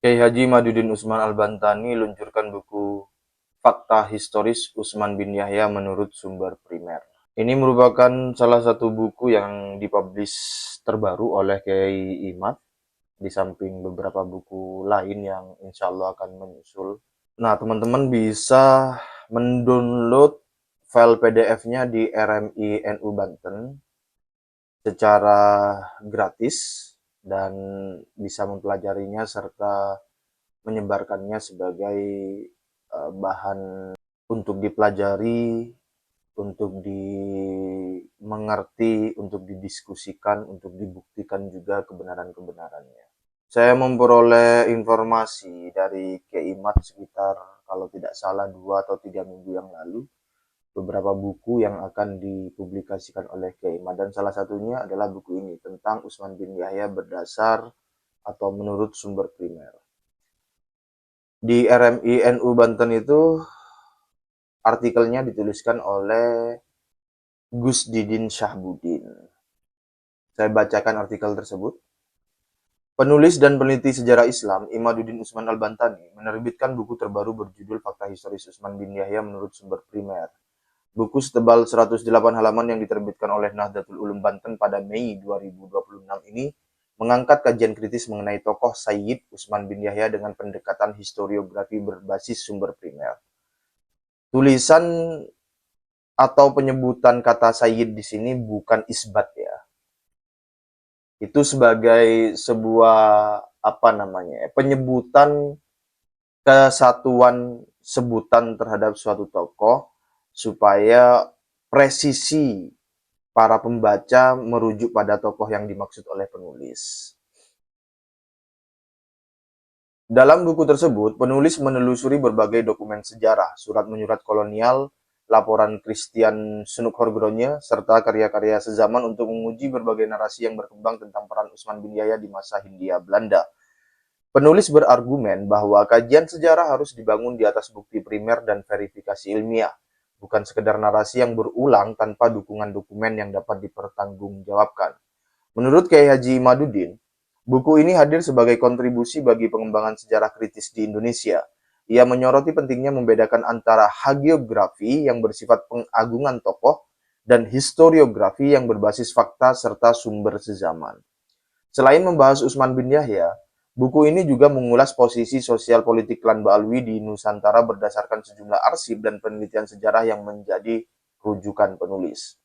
Kiai Haji Imaduddin Utsman Al-Bantani luncurkan buku Fakta Historis Utsman bin Yahya menurut sumber primer. Ini merupakan salah satu buku yang dipublish terbaru oleh Kiai Imad, di samping beberapa buku lain yang insya Allah akan menyusul. Nah, teman-teman bisa mendownload file PDF-nya di RMI NU Banten secara gratis dan bisa mempelajarinya serta menyebarkannya sebagai bahan untuk dipelajari, untuk dimengerti, untuk didiskusikan, untuk dibuktikan juga kebenaran-kebenarannya. Saya memperoleh informasi dari Keimat sekitar kalau tidak salah 2 atau 3 minggu yang lalu, beberapa buku yang akan dipublikasikan oleh Keimat, dan salah satunya adalah buku ini tentang Utsman bin Yahya berdasar atau menurut sumber primer. Di RMI NU Banten itu artikelnya dituliskan oleh Gus Didin Syahbudin. Saya bacakan artikel tersebut. Penulis dan peneliti sejarah Islam Imaduddin Utsman Al-Bantani menerbitkan buku terbaru berjudul Fakta Historis Utsman bin Yahya menurut sumber primer. Buku setebal 108 halaman yang diterbitkan oleh Nahdlatul Ulum Banten pada Mei 2026 ini mengangkat kajian kritis mengenai tokoh Sayyid Utsman bin Yahya dengan pendekatan historiografi berbasis sumber primer. Tulisan atau penyebutan kata Sayyid di sini bukan isbat ya. Itu sebagai sebuah penyebutan kesatuan sebutan terhadap suatu tokoh supaya presisi para pembaca merujuk pada tokoh yang dimaksud oleh penulis. Dalam buku tersebut, penulis menelusuri berbagai dokumen sejarah, surat menyurat kolonial, laporan Christian Sunukhorbronje, serta karya-karya sezaman untuk menguji berbagai narasi yang berkembang tentang peran Utsman bin Yahya di masa Hindia Belanda. Penulis berargumen bahwa kajian sejarah harus dibangun di atas bukti primer dan verifikasi ilmiah, bukan sekedar narasi yang berulang tanpa dukungan dokumen yang dapat dipertanggungjawabkan. Menurut Kiai Haji Imaduddin, buku ini hadir sebagai kontribusi bagi pengembangan sejarah kritis di Indonesia. Ia menyoroti pentingnya membedakan antara hagiografi yang bersifat pengagungan tokoh dan historiografi yang berbasis fakta serta sumber sezaman. Selain membahas Utsman bin Yahya, buku ini juga mengulas posisi sosial politik klan Ba'alwi di Nusantara berdasarkan sejumlah arsip dan penelitian sejarah yang menjadi rujukan penulis.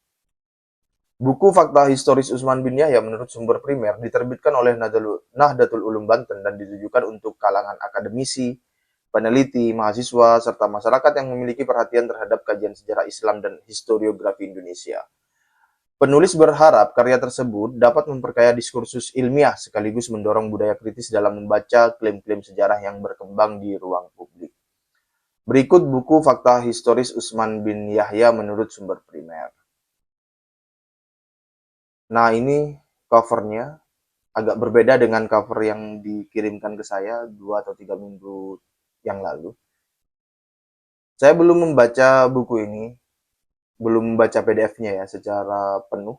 Buku Fakta Historis Utsman bin Yahya menurut sumber primer diterbitkan oleh Nahdlatul Ulum Banten dan ditujukan untuk kalangan akademisi, peneliti, mahasiswa, serta masyarakat yang memiliki perhatian terhadap kajian sejarah Islam dan historiografi Indonesia. Penulis berharap karya tersebut dapat memperkaya diskursus ilmiah sekaligus mendorong budaya kritis dalam membaca klaim-klaim sejarah yang berkembang di ruang publik. Berikut buku Fakta Historis Utsman bin Yahya menurut sumber primer. Nah, ini covernya agak berbeda dengan cover yang dikirimkan ke saya 2 atau 3 minggu yang lalu. Saya belum membaca buku ini, belum membaca PDF-nya ya secara penuh,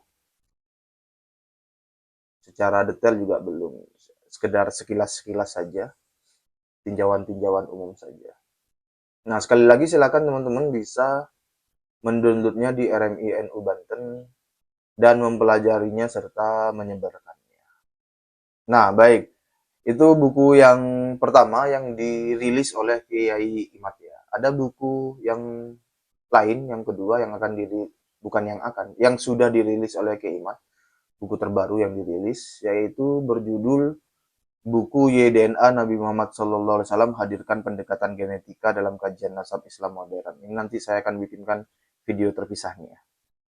secara detail juga belum. Sekedar sekilas-sekilas saja, tinjauan-tinjauan umum saja. Nah, sekali lagi silakan teman-teman bisa mendownloadnya di RMI NU Banten dan mempelajarinya serta menyebarkannya. Nah, baik. Itu buku yang pertama yang dirilis oleh Kiai Imad ya. Ada buku yang lain, yang kedua yang akan yang sudah dirilis oleh Kiai Imad, buku terbaru yang dirilis, yaitu berjudul buku YDNA Nabi Muhammad SAW hadirkan pendekatan genetika dalam kajian nasab Islam modern. Ini nanti saya akan bikinkan video terpisahnya.